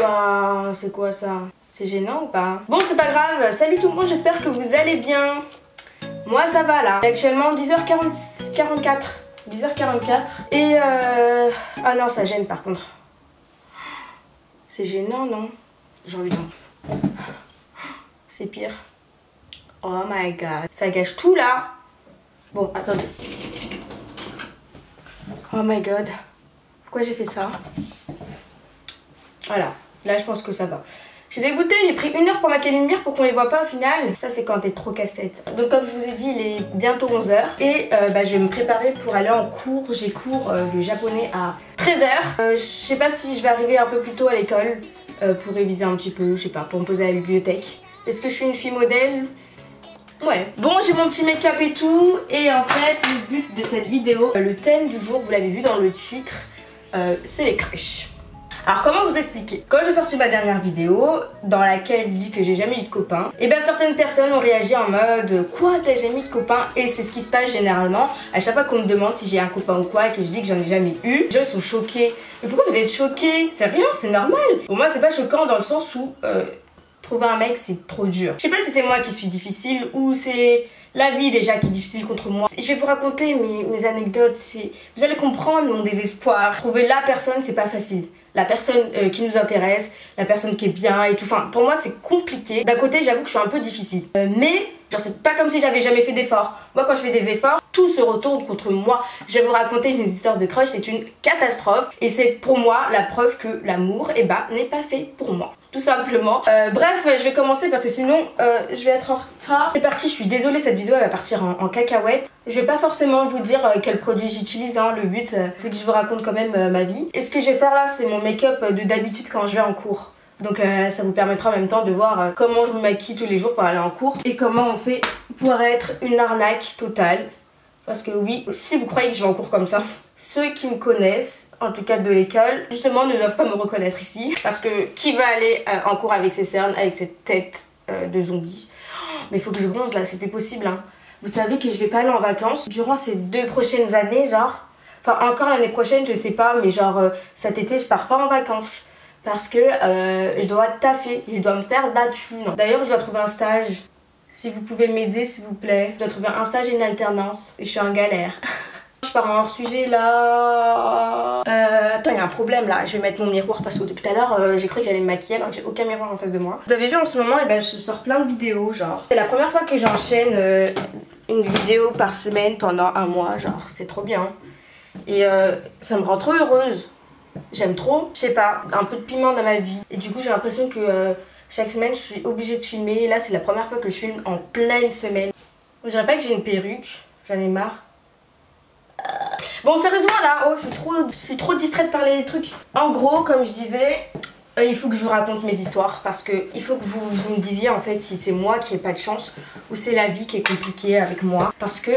Bah, c'est quoi ça? C'est gênant ou pas? Bon, c'est pas grave. Salut tout le monde, j'espère que vous allez bien. Moi, ça va là. Actuellement, 10h44. 10h44. Et ah non, ça gêne par contre. C'est gênant, non? J'ai envie de... C'est pire. Oh my god. Ça gâche tout là. Bon, attendez. Oh my god. Pourquoi j'ai fait ça? Voilà. Là, je pense que ça va. Je suis dégoûtée, j'ai pris 1 heure pour mettre les lumières pour qu'on les voit pas au final. Ça, c'est quand t'es trop casse-tête. Donc, comme je vous ai dit, il est bientôt 11h. Et je vais me préparer pour aller en cours. J'ai cours de japonais à 13h. Je sais pas si je vais arriver un peu plus tôt à l'école pour réviser un petit peu, je sais pas, pour me poser à la bibliothèque. Est-ce que je suis une fille modèle? Ouais. Bon, j'ai mon petit make-up et tout. Et en fait, le but de cette vidéo, le thème du jour, vous l'avez vu dans le titre, c'est les crushs. Alors comment vous expliquer? Quand j'ai sorti ma dernière vidéo dans laquelle je dis que j'ai jamais eu de copain, et bien certaines personnes ont réagi en mode quoi, t'as jamais eu de copain? Et c'est ce qui se passe généralement à chaque fois qu'on me demande si j'ai un copain ou quoi et que je dis que j'en ai jamais eu. Les gens ils sont choqués. Mais pourquoi vous êtes choqués? C'est rien, c'est normal. Pour moi c'est pas choquant dans le sens où trouver un mec c'est trop dur. Je sais pas si c'est moi qui suis difficile ou c'est la vie déjà qui est difficile contre moi. Je vais vous raconter mes anecdotes, vous allez comprendre mon désespoir. Trouver la personne c'est pas facile. La personne qui nous intéresse, la personne qui est bien et tout. Enfin, pour moi, c'est compliqué. D'un côté, j'avoue que je suis un peu difficile. Mais, genre, c'est pas comme si j'avais jamais fait d'efforts. Moi, quand je fais des efforts, tout se retourne contre moi. Je vais vous raconter mes histoires de crush, c'est une catastrophe. Et c'est pour moi la preuve que l'amour, n'est pas fait pour moi. Tout simplement. Bref, je vais commencer parce que sinon, je vais être en retard. C'est parti, je suis désolée, cette vidéo elle va partir en cacahuète. Je vais pas forcément vous dire quel produit j'utilise, hein. Le but, c'est que je vous raconte quand même ma vie. Et ce que je vais faire là, c'est mon make-up de d'habitude quand je vais en cours. Donc ça vous permettra en même temps de voir comment je me maquille tous les jours pour aller en cours. Et comment on fait pour être une arnaque totale. Parce que oui, si vous croyez que je vais en cours comme ça, ceux qui me connaissent, en tout cas de l'école, justement ne doivent pas me reconnaître ici. Parce que qui va aller en cours avec ses cernes, avec cette tête de zombie? Mais il faut que je bronze là, c'est plus possible hein. Vous savez que je vais pas aller en vacances durant ces 2 prochaines années, genre. Enfin encore l'année prochaine, je sais pas, mais genre cet été je pars pas en vacances. Parce que je dois taffer, je dois me faire de la thune. D'ailleurs je dois trouver un stage. Si vous pouvez m'aider s'il vous plaît. Je dois trouver un stage et une alternance. Et je suis en galère. Je pars en hors sujet là. Attends, il y a un problème là. Je vais mettre mon miroir parce que depuis tout à l'heure j'ai cru que j'allais me maquiller alors que j'ai aucun miroir en face de moi. Vous avez vu en ce moment, je sors plein de vidéos genre. C'est la première fois que j'enchaîne une vidéo par semaine pendant 1 mois. Genre c'est trop bien. Et ça me rend trop heureuse. J'aime trop. Je sais pas, un peu de piment dans ma vie. Et du coup j'ai l'impression que chaque semaine je suis obligée de filmer. Et là c'est la première fois que je filme en pleine semaine. Je dirais pas que j'ai une perruque. J'en ai marre. Bon sérieusement là, oh je suis trop distraite par les trucs. En gros comme je disais, il faut que je vous raconte mes histoires. Parce que il faut que vous me disiez en fait si c'est moi qui ai pas de chance ou c'est la vie qui est compliquée avec moi. Parce que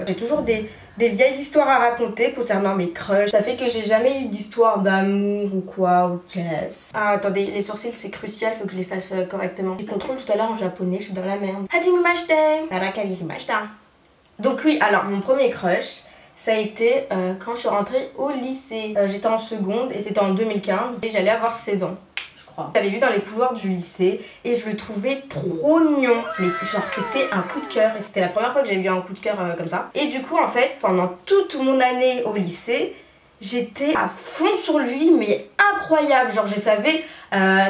j'ai toujours des vieilles histoires à raconter concernant mes crushs. Ça fait que j'ai jamais eu d'histoire d'amour ou quoi ou qu'est-ce. Ah attendez, les sourcils c'est crucial, faut que je les fasse correctement. J'ai contrôle tout à l'heure en japonais, je suis dans la merde. Donc oui, alors mon premier crush ça a été quand je suis rentrée au lycée. J'étais en seconde et c'était en 2015 et j'allais avoir 16 ans. J'avais vu dans les couloirs du lycée et je le trouvais trop mignon. Mais genre c'était un coup de cœur et c'était la première fois que j'avais vu un coup de cœur comme ça. Et du coup en fait pendant toute mon année au lycée, j'étais à fond sur lui mais incroyable. Genre je savais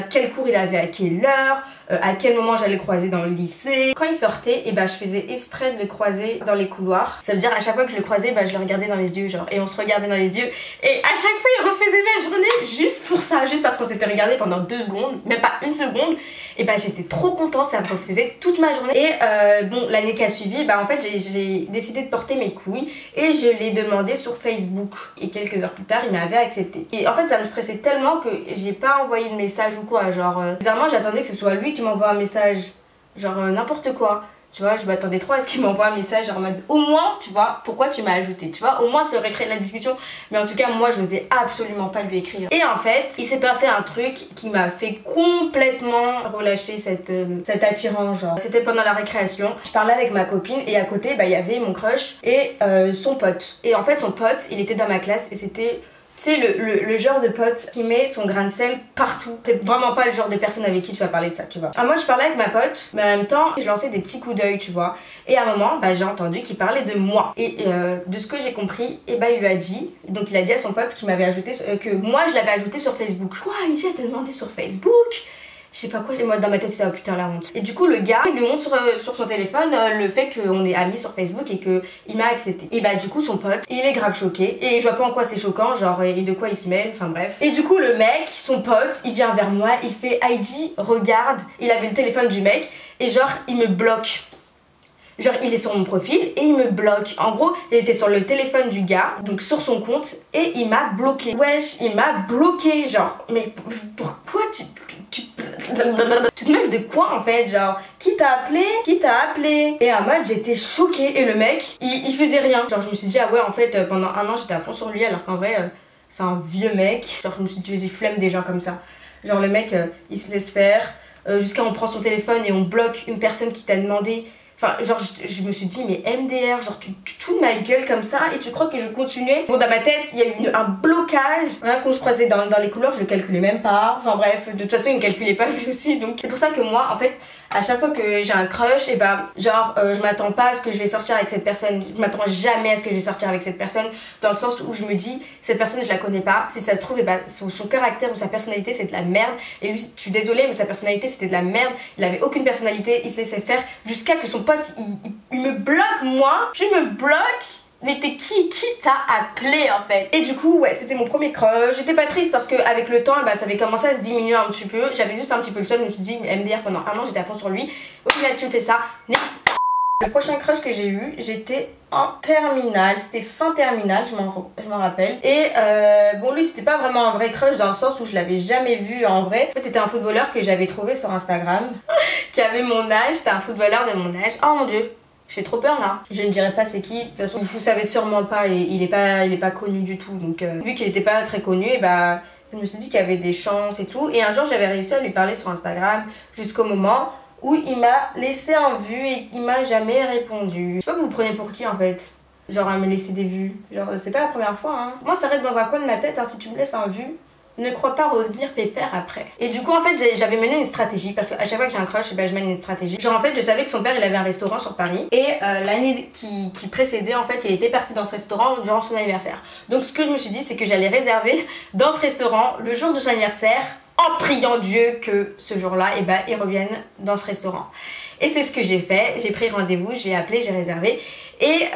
quel cours il avait à quelle heure, à quel moment j'allais le croiser dans le lycée. Quand il sortait, je faisais exprès de le croiser dans les couloirs. Ça veut dire à chaque fois que je le croisais, je le regardais dans les yeux genre. Et on se regardait dans les yeux. Et à chaque fois il refaisait ma journée juste pour ça. Juste parce qu'on s'était regardé pendant 2 secondes, même pas 1 seconde. Et j'étais trop contente, ça me refaisait toute ma journée. Et bon l'année qui a suivi, en fait j'ai décidé de porter mes couilles. Et je l'ai demandé sur Facebook. Et quelques heures plus tard il m'avait accepté. Et en fait ça me stressait tellement que j'ai pas envoyé de message ou quoi. Genre bizarrement j'attendais que ce soit lui qui m'envoie un message. Genre n'importe quoi. Tu vois, je m'attendais trop à ce qu'il m'envoie un message genre en mode au moins, tu vois, pourquoi tu m'as ajouté, tu vois, au moins ça aurait créé de la discussion. Mais en tout cas, moi, je n'osais absolument pas lui écrire. Et en fait, il s'est passé un truc qui m'a fait complètement relâcher cet attirant, genre. C'était pendant la récréation. Je parlais avec ma copine et à côté, il y avait mon crush et son pote. Et en fait, son pote, il était dans ma classe et c'était C'est le genre de pote qui met son grain de sel partout. C'est vraiment pas le genre de personne avec qui tu vas parler de ça, tu vois. Moi je parlais avec ma pote, mais en même temps je lançais des petits coups d'œil, tu vois. Et à un moment, j'ai entendu qu'il parlait de moi. Et de ce que j'ai compris, il lui a dit, donc il a dit à son pote qui m'avait ajouté, que moi je l'avais ajouté sur Facebook. Quoi, Alicia t'a demandé sur Facebook? Je sais pas quoi, moi dans ma tête c'était oh putain la honte. Et du coup le gars il lui montre sur son téléphone le fait qu'on est amis sur Facebook et qu'il m'a accepté. Et du coup son pote il est grave choqué et je vois pas en quoi c'est choquant, genre et de quoi il se mêle, enfin bref. Et du coup le mec, son pote, il vient vers moi, il fait Heidi regarde, il avait le téléphone du mec et genre il me bloque. Genre il est sur mon profil et il me bloque. En gros il était sur le téléphone du gars, donc sur son compte, et il m'a bloqué. Wesh, il m'a bloqué, genre mais pourquoi tu te mêles de quoi en fait, genre qui t'a appelé? Qui t'a appelé? Et en mode j'étais choquée et le mec il faisait rien. Genre je me suis dit ah ouais en fait pendant un an j'étais à fond sur lui alors qu'en vrai c'est un vieux mec. Genre je me suis dit j'ai flemme des gens comme ça. Genre le mec il se laisse faire jusqu'à on prend son téléphone et on bloque une personne qui t'a demandé. Enfin, genre, je me suis dit, mais MDR, genre, tu te fous de ma gueule comme ça et tu crois que je continuais? Bon, dans ma tête, il y a eu un blocage. Hein, quand je croisais dans les couleurs, je le calculais même pas. Enfin, bref, de toute façon, il ne calculait pas lui aussi. Donc, c'est pour ça que moi, en fait, à chaque fois que j'ai un crush, et genre, je m'attends pas à ce que je vais sortir avec cette personne. Je m'attends jamais à ce que je vais sortir avec cette personne. Dans le sens où je me dis, cette personne, je la connais pas. Si ça se trouve, son caractère ou sa personnalité, c'est de la merde. Et lui, je suis désolée, mais sa personnalité, c'était de la merde. Il avait aucune personnalité, il se laissait faire jusqu'à que son pote il me bloque. Moi tu me bloques, mais t'es qui t'a appelé en fait? Et du coup ouais c'était mon premier crush. J'étais pas triste parce que avec le temps ça avait commencé à se diminuer un petit peu. J'avais juste un petit peu le seul, je me suis dit MDR pendant un an j'étais à fond sur lui. Au final tu me fais ça. Le prochain crush que j'ai eu, j'étais en terminale, c'était fin terminale, je m'en rappelle. Et bon lui c'était pas vraiment un vrai crush dans le sens où je l'avais jamais vu en vrai. En fait c'était un footballeur que j'avais trouvé sur Instagram, qui avait mon âge, c'était un footballeur de mon âge. Oh mon dieu, j'ai trop peur là. Je ne dirais pas c'est qui, de toute façon vous savez sûrement pas, il est pas connu du tout. Donc vu qu'il était pas très connu, je me suis dit qu'il y avait des chances et tout. Et un jour j'avais réussi à lui parler sur Instagram jusqu'au moment où il m'a laissé en vue et il m'a jamais répondu. Je sais pas que vous le prenez pour qui en fait, genre à me laisser des vues. Genre c'est pas la première fois hein. Moi ça reste dans un coin de ma tête hein. Si tu me laisses en vue, ne crois pas revenir pépère après. Et du coup en fait j'avais mené une stratégie parce qu'à chaque fois que j'ai un crush je mène une stratégie. Genre en fait je savais que son père il avait un restaurant sur Paris et l'année qui précédait en fait il était parti dans ce restaurant durant son anniversaire. Donc ce que je me suis dit c'est que j'allais réserver dans ce restaurant le jour de son anniversaire en priant Dieu que ce jour-là il revienne dans ce restaurant. Et c'est ce que j'ai fait, j'ai pris rendez-vous, j'ai appelé, j'ai réservé et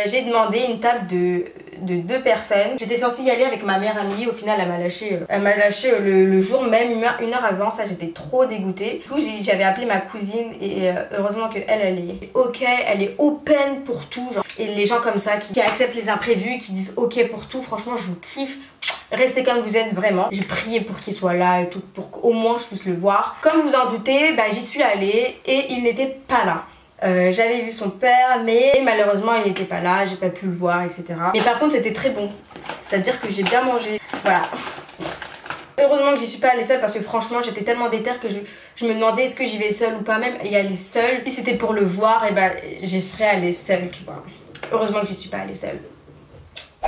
j'ai demandé une table de 2 personnes. J'étais censée y aller avec ma meilleure amie, au final elle m'a lâché le jour même, une heure avant, ça j'étais trop dégoûtée. Du coup j'avais appelé ma cousine et heureusement qu'elle est ok, elle est open pour tout. Genre. Et les gens comme ça qui acceptent les imprévus, qui disent ok pour tout, franchement je vous kiffe. Restez comme vous êtes vraiment. J'ai prié pour qu'il soit là et tout, pour qu'au moins je puisse le voir. Comme vous en doutez, j'y suis allée et il n'était pas là. J'avais vu son père mais malheureusement il n'était pas là, j'ai pas pu le voir etc. Mais par contre c'était très bon, c'est à dire que j'ai bien mangé, voilà. Heureusement que j'y suis pas allée seule parce que franchement j'étais tellement déter que je me demandais est-ce que j'y vais seule ou pas, même y aller seule. Si c'était pour le voir j'y serais allée seule tu vois. Heureusement que j'y suis pas allée seule.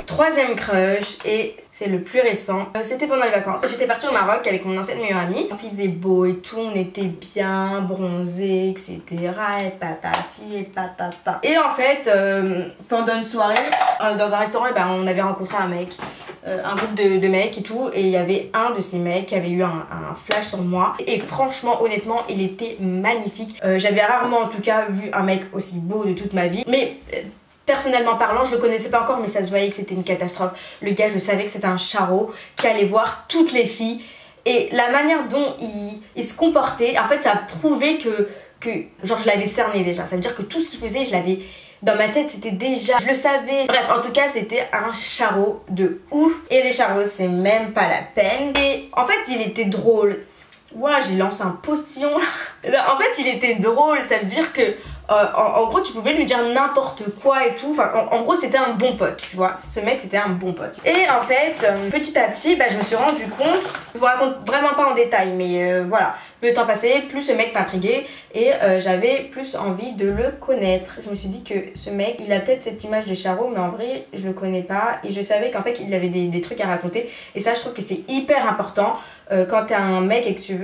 Troisième crush et c'est le plus récent, c'était pendant les vacances. J'étais partie au Maroc avec mon ancienne meilleure amie. Il faisait beau et tout, on était bien bronzés etc. Et patati et patata. Et en fait pendant une soirée dans un restaurant on avait rencontré un mec, un groupe de mecs et tout. Et il y avait un de ces mecs qui avait eu un flash sur moi. Et franchement honnêtement il était magnifique. J'avais rarement en tout cas vu un mec aussi beau de toute ma vie. Mais personnellement parlant, je le connaissais pas encore mais ça se voyait que c'était une catastrophe. Le gars, je savais que c'était un charreau qui allait voir toutes les filles. Et la manière dont il se comportait, en fait ça a prouvé que genre je l'avais cerné déjà. Ça veut dire que tout ce qu'il faisait, je l'avais dans ma tête, c'était déjà, je le savais. Bref, en tout cas c'était un charreau de ouf. Et les charreaux c'est même pas la peine. Et en fait il était drôle. Ouah, j'ai lancé un postillon là. En fait il était drôle, ça veut dire que En gros, tu pouvais lui dire n'importe quoi et tout. Enfin, en gros, c'était un bon pote, tu vois. Ce mec, c'était un bon pote. Et en fait, petit à petit, bah, je me suis rendu compte, je vous raconte vraiment pas en détail, mais voilà. Le temps passé, plus ce mec m'intriguait et j'avais plus envie de le connaître. Je me suis dit que ce mec, il a peut-être cette image de Charo, mais en vrai, je le connais pas. Et je savais qu'en fait, il avait des trucs à raconter. Et ça, je trouve que c'est hyper important quand t'es un mec et que tu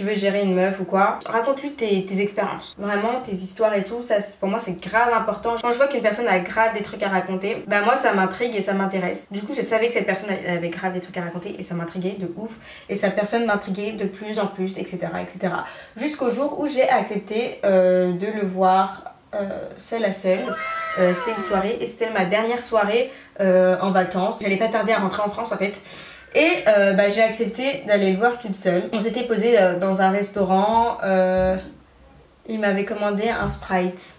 veux gérer une meuf ou quoi. Raconte-lui tes expériences. Vraiment, tes histoires et tout. Ça, pour moi, c'est grave important. Quand je vois qu'une personne a grave des trucs à raconter, bah moi, ça m'intrigue et ça m'intéresse. Du coup, je savais que cette personne avait grave des trucs à raconter et ça m'intriguait de ouf. Et cette personne m'intriguait de plus en plus, etc. etc. Jusqu'au jour où j'ai accepté de le voir seul à seul. C'était une soirée et c'était ma dernière soirée en vacances. J'allais pas tarder à rentrer en France en fait. Et bah, j'ai accepté d'aller le voir toute seule. On s'était posé dans un restaurant. Il m'avait commandé un Sprite.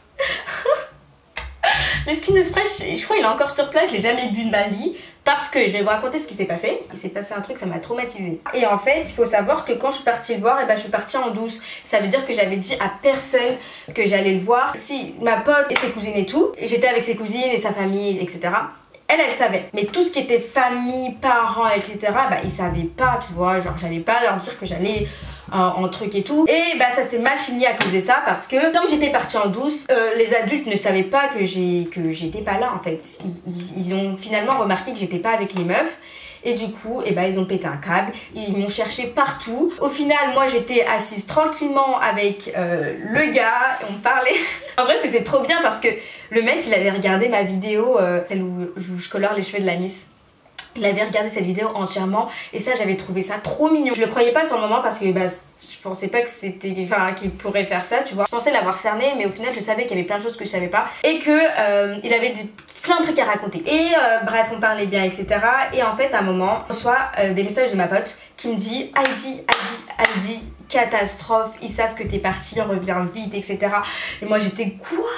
Mais ce qui ne Sprite, je crois qu'il est encore sur place, je l'ai jamais bu de ma vie. Parce que je vais vous raconter ce qui s'est passé. Il s'est passé un truc, ça m'a traumatisée. Et en fait, il faut savoir que quand je suis partie le voir, et ben, je suis partie en douce. Ça veut dire que j'avais dit à personne que j'allais le voir. Si ma pote et ses cousines et tout, j'étais avec ses cousines et sa famille, etc. Elle savait. Mais tout ce qui était famille, parents, etc. bah ils savaient pas, tu vois. Genre j'allais pas leur dire que j'allais en truc et tout. Et bah ça s'est mal fini à cause de ça parce que comme j'étais partie en douce, les adultes ne savaient pas que j'étais pas là en fait. Ils ont finalement remarqué que j'étais pas avec les meufs. Et du coup, eh ben, ils ont pété un câble, ils m'ont cherché partout. Au final, moi j'étais assise tranquillement avec le gars, et on parlait. En vrai, c'était trop bien parce que le mec, il avait regardé ma vidéo, celle où je colore les cheveux de la Miss. Il avait regardé cette vidéo entièrement et ça, j'avais trouvé ça trop mignon. Je le croyais pas sur le moment parce que bah, je pensais pas que c'était, enfin, qu'il pourrait faire ça, tu vois. Je pensais l'avoir cerné, mais au final, je savais qu'il y avait plein de choses que je savais pas et que il avait plein de trucs à raconter. Et bref, on parlait bien, etc. Et en fait, à un moment, je reçois des messages de ma pote qui me dit Heidi, catastrophe, ils savent que t'es partie, reviens vite, etc. Et moi, j'étais quoi?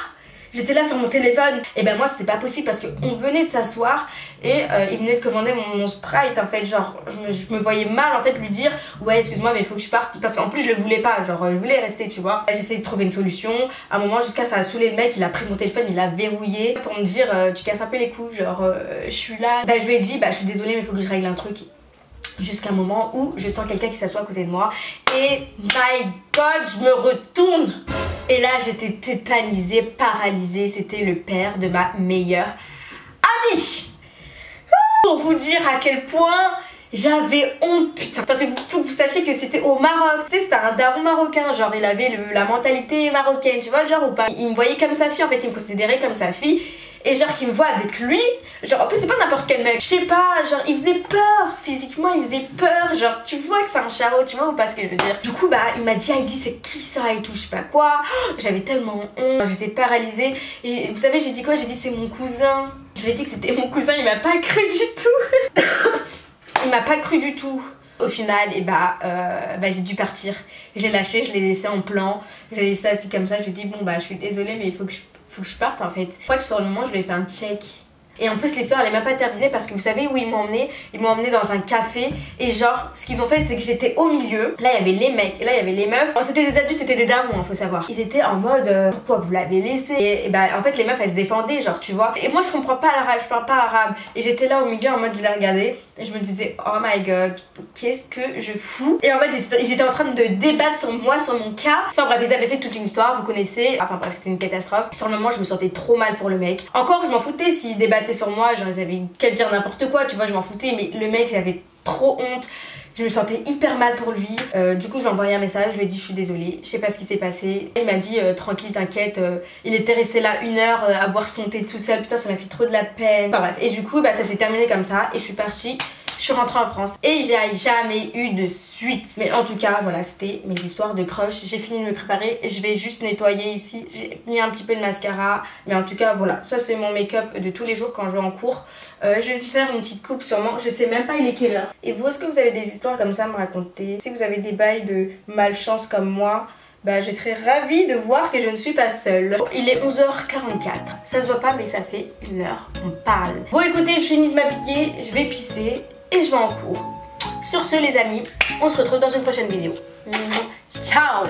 J'étais là sur mon téléphone et ben moi c'était pas possible parce qu'on venait de s'asseoir et il venait de commander mon Sprite en fait, genre je me voyais mal en fait lui dire ouais excuse-moi mais il faut que je parte parce qu'en plus je le voulais pas, genre je voulais rester tu vois. J'ai essayé de trouver une solution, à un moment jusqu'à ça a saoulé le mec, il a pris mon téléphone, il l'a verrouillé pour me dire tu casses un peu les couilles, genre je suis là. Bah je lui ai dit bah je suis désolée mais il faut que je règle un truc. Jusqu'à un moment où je sens quelqu'un qui s'assoit à côté de moi et my god je me retourne et là j'étais tétanisée, paralysée, c'était le père de ma meilleure amie. Pour vous dire à quel point j'avais honte, putain, parce qu'il faut que vous sachiez que c'était au Maroc, tu sais c'était un daron marocain, genre il avait la mentalité marocaine, tu vois le genre ou pas. Il me voyait comme sa fille en fait, il me considérait comme sa fille. Et genre qu'il me voit avec lui, genre en plus c'est pas n'importe quel mec, je sais pas, genre il faisait peur, physiquement il faisait peur, genre tu vois que c'est un Charo, tu vois ou pas ce que je veux dire. Du coup bah il m'a dit Heidi c'est qui ça et tout, je sais pas quoi, j'avais tellement honte, j'étais paralysée et vous savez j'ai dit quoi, j'ai dit c'est mon cousin. Je lui ai dit que c'était mon cousin, il m'a pas cru du tout. Il m'a pas cru du tout. Au final, et bah j'ai dû partir, je l'ai lâché, je l'ai laissé en plan, je l'ai laissé assis comme ça, je lui ai dit bon bah je suis désolée mais il faut que je parte en fait. Je crois que sur le moment je lui ai fait un check. Et en plus l'histoire elle est même pas terminée parce que vous savez où ils m'ont emmené? Ils m'ont emmené dans un café et genre ce qu'ils ont fait c'est que j'étais au milieu. Là il y avait les mecs et là il y avait les meufs. Bon, c'était des adultes, c'était des darons hein, faut savoir. Ils étaient en mode pourquoi vous l'avez laissé? Et bah en fait les meufs elles se défendaient genre tu vois. Et moi je comprends pas l'arabe, je parle pas arabe. Et j'étais là au milieu en mode je les regardais et je me disais oh my god qu'est-ce que je fous? Et en fait ils étaient en train de débattre sur moi, sur mon cas. Enfin bref ils avaient fait toute une histoire, vous connaissez. Enfin bref c'était une catastrophe. Sur le moment je me sentais trop mal pour le mec. Encore je m'en foutais s'ils débattaient sur moi, genre ils avaient qu'à dire n'importe quoi, tu vois, je m'en foutais, mais le mec j'avais trop honte, je me sentais hyper mal pour lui. Du coup je lui ai envoyé un message, je lui ai dit je suis désolée, je sais pas ce qui s'est passé. Il m'a dit tranquille t'inquiète, il était resté là 1 heure à boire son thé tout seul, putain ça m'a fait trop de la peine. Enfin bref, et du coup bah ça s'est terminé comme ça et je suis partie. Je suis rentrée en France et j'ai jamais eu de suite. Mais en tout cas, voilà, c'était mes histoires de crush. J'ai fini de me préparer. Je vais juste nettoyer ici. J'ai mis un petit peu de mascara. Mais en tout cas, voilà, ça c'est mon make-up de tous les jours quand je vais en cours. Je vais me faire une petite coupe sûrement. Je sais même pas il est quelle heure. Et vous, est-ce que vous avez des histoires comme ça à me raconter? Si vous avez des bails de malchance comme moi, bah je serais ravie de voir que je ne suis pas seule. Bon, il est 11h44. Ça se voit pas mais ça fait 1 heure. On parle. Bon écoutez, je finis de m'habiller. Je vais pisser. Et je vais en cours. Sur ce les amis, on se retrouve dans une prochaine vidéo. Ciao!